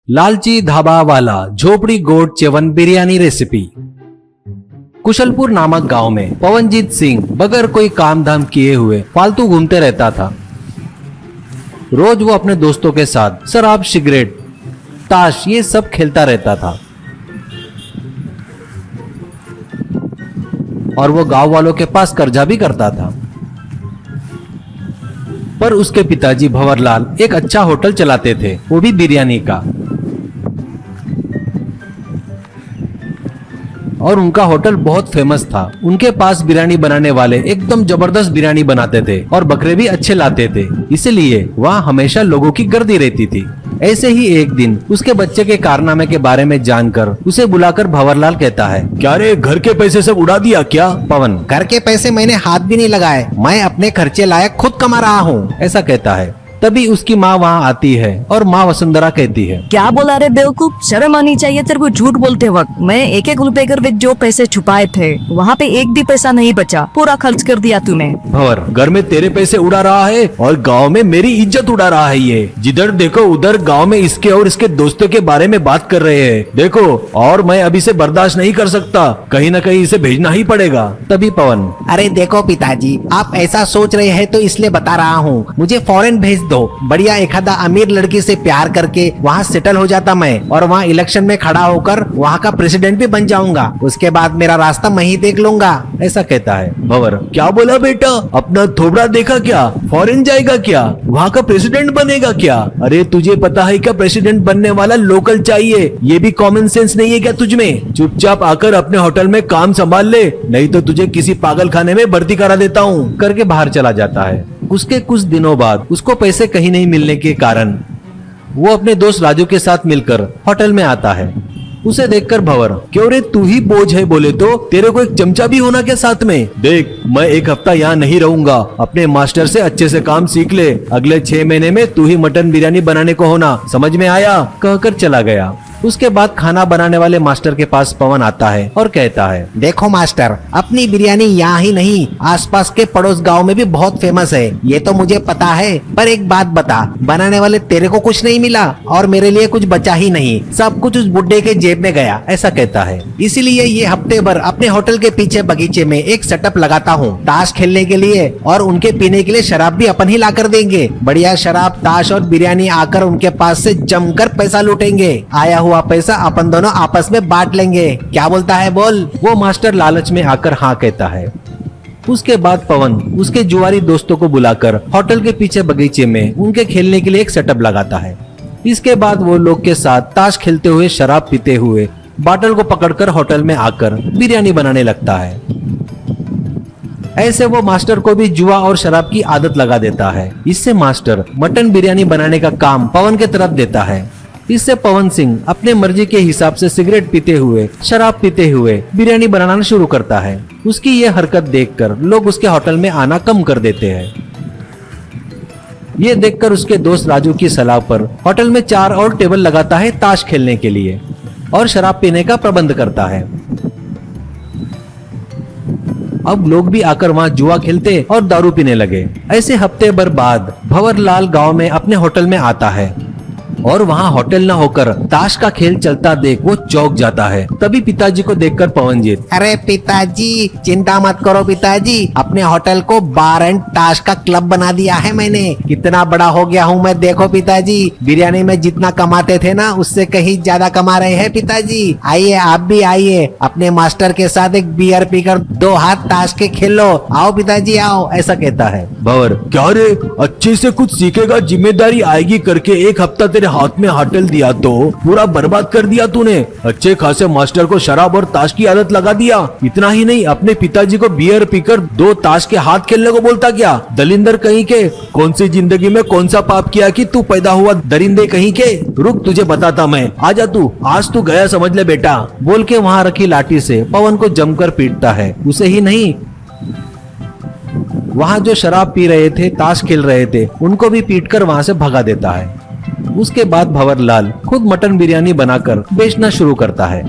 लालची ढाबा वाला झोपड़ी गोट चेवन बिरयानी रेसिपी। कुशलपुर नामक गांव में पवनजीत सिंह बगैर कोई काम धाम किए हुए फालतू घूमते रहता था। रोज वो अपने दोस्तों के साथ शराब, सिगरेट, ताश ये सब खेलता रहता था और वो गांव वालों के पास कर्जा भी करता था। पर उसके पिताजी भंवरलाल एक अच्छा होटल चलाते थे, वो भी बिरयानी का। और उनका होटल बहुत फेमस था। उनके पास बिरयानी बनाने वाले एकदम जबरदस्त बिरयानी बनाते थे और बकरे भी अच्छे लाते थे, इसलिए वहाँ हमेशा लोगों की गर्दी रहती थी। ऐसे ही एक दिन उसके बच्चे के कारनामे के बारे में जानकर उसे बुलाकर भंवरलाल कहता है, क्या रे घर के पैसे सब उड़ा दिया क्या? पवन, घर के पैसे मैंने हाथ भी नहीं लगाए, मैं अपने खर्चे लायक खुद कमा रहा हूँ, ऐसा कहता है। तभी उसकी माँ वहाँ आती है और माँ वसुंधरा कहती है, क्या बोला रे बेवकूफ, शर्म आनी चाहिए तेरे को झूठ बोलते वक्त। मैं एक एक रुपए कर जो पैसे छुपाए थे वहाँ पे एक भी पैसा नहीं बचा, पूरा खर्च कर दिया तूने। भंवर, घर में तेरे पैसे उड़ा रहा है और गांव में मेरी इज्जत उड़ा रहा है। ये जिधर देखो उधर गांव में इसके और इसके दोस्तों के बारे में बात कर रहे हैं, देखो। और मैं अभी से बर्दाश्त नहीं कर सकता, कहीं न कहीं इसे भेजना ही पड़ेगा। तभी पवन, अरे देखो पिताजी, आप ऐसा सोच रहे हैं तो इसलिए बता रहा हूँ, मुझे फॉरेन भेज दो। बढ़िया एक आधा अमीर लड़की से प्यार करके वहाँ सेटल हो जाता मैं, और वहाँ इलेक्शन में खड़ा होकर वहाँ का प्रेसिडेंट भी बन जाऊंगा। उसके बाद मेरा रास्ता मैं ही देख लूंगा, ऐसा कहता है। भंवर, क्या बोला बेटा? अपना थोबड़ा देखा क्या? फॉरेन जाएगा क्या? वहाँ का प्रेसिडेंट बनेगा क्या? अरे तुझे पता है क्या, प्रेसिडेंट बनने वाला लोकल चाहिए। ये भी कॉमन सेंस नहीं है क्या तुझ में? चुपचाप आकर अपने होटल में काम संभाल ले, नहीं तो तुझे किसी पागल खाने में भर्ती करा देता हूँ, करके बाहर चला जाता है। उसके कुछ दिनों बाद उसको पैसे कहीं नहीं मिलने के कारण वो अपने दोस्त राजू के साथ मिलकर होटल में आता है। उसे देखकर भंवर, क्यों रे तू ही बोझ है? बोले तो तेरे को एक चमचा भी होना क्या साथ में? देख, मैं एक हफ्ता यहाँ नहीं रहूंगा, अपने मास्टर से अच्छे से काम सीख ले। अगले 6 महीने में तू ही मटन बिरयानी बनाने को होना, समझ में आया? कहकर चला गया। उसके बाद खाना बनाने वाले मास्टर के पास पवन आता है और कहता है, देखो मास्टर, अपनी बिरयानी यहाँ ही नहीं आसपास के पड़ोस गांव में भी बहुत फेमस है, ये तो मुझे पता है। पर एक बात बता, बनाने वाले तेरे को कुछ नहीं मिला और मेरे लिए कुछ बचा ही नहीं, सब कुछ उस बुड्ढे के जेब में गया, ऐसा कहता है। इसीलिए ये हफ्ते भर अपने होटल के पीछे बगीचे में एक सेटअप लगाता हूँ ताश खेलने के लिए, और उनके पीने के लिए शराब भी अपन ही ला कर देंगे। बढ़िया शराब, ताश और बिरयानी आकर उनके पास से जमकर पैसा लूटेंगे। आया हुआ पैसा अपन दोनों आपस में बांट लेंगे, क्या बोलता है बोल? वो मास्टर लालच में आकर हाँ कहता है। उसके बाद पवन उसके जुआरी दोस्तों को बुलाकर होटल के पीछे बगीचे में उनके खेलने के लिए एक सेटअप लगाता है। इसके बाद वो लोग के साथ ताश खेलते हुए, शराब पीते हुए, बॉटल को पकड़कर होटल में आकर बिरयानी बनाने लगता है। ऐसे वो मास्टर को भी जुआ और शराब की आदत लगा देता है। इससे मास्टर मटन बिरयानी बनाने का काम पवन के तरफ देता है। इससे पवन सिंह अपने मर्जी के हिसाब से सिगरेट पीते हुए, शराब पीते हुए बिरयानी बनाना शुरू करता है। उसकी ये हरकत देखकर लोग उसके होटल में आना कम कर देते हैं। ये देखकर उसके दोस्त राजू की सलाह पर होटल में 4 और टेबल लगाता है ताश खेलने के लिए और शराब पीने का प्रबंध करता है। अब लोग भी आकर वहाँ जुआ खेलते और दारू पीने लगे। ऐसे हफ्ते भर बाद भंवरलाल गांव में अपने होटल में आता है और वहाँ होटल न होकर ताश का खेल चलता देख वो चौंक जाता है। तभी पिताजी को देखकर पवनजीत, अरे पिताजी, चिंता मत करो पिताजी, अपने होटल को बार एंड ताश का क्लब बना दिया है मैंने। कितना बड़ा हो गया हूँ मैं, देखो पिताजी। बिरयानी में जितना कमाते थे ना, उससे कहीं ज्यादा कमा रहे हैं पिताजी। आइए आप भी आइए, अपने मास्टर के साथ एक बियर पीकर 2 हाथ ताश के खेल लो। आओ पिताजी आओ, ऐसा कहता है। भंवर, क्या रे अच्छे से कुछ सीखेगा, जिम्मेदारी आएगी करके एक हफ्ता तेरे हाथ में होटल दिया तो पूरा बर्बाद कर दिया तूने। अच्छे खासे मास्टर को शराब और ताश की आदत लगा दिया। इतना ही नहीं, अपने पिताजी को बियर पीकर 2 ताश के हाथ खेलने को बोलता क्या? दलिंदर कहीं के, कौन सी जिंदगी में कौन सा पाप किया कि तू पैदा हुआ दरिंदे कहीं के? रुक, तुझे बताता मैं, आजा तू, आज तू गया समझ ले बेटा, बोल के वहाँ रखी लाठी से पवन को जमकर पीटता है। उसे ही नहीं, वहाँ जो शराब पी रहे थे, ताश खेल रहे थे, उनको भी पीटकर वहाँ से भगा देता है। उसके बाद भंवरलाल खुद मटन बिरयानी बनाकर बेचना शुरू करता है।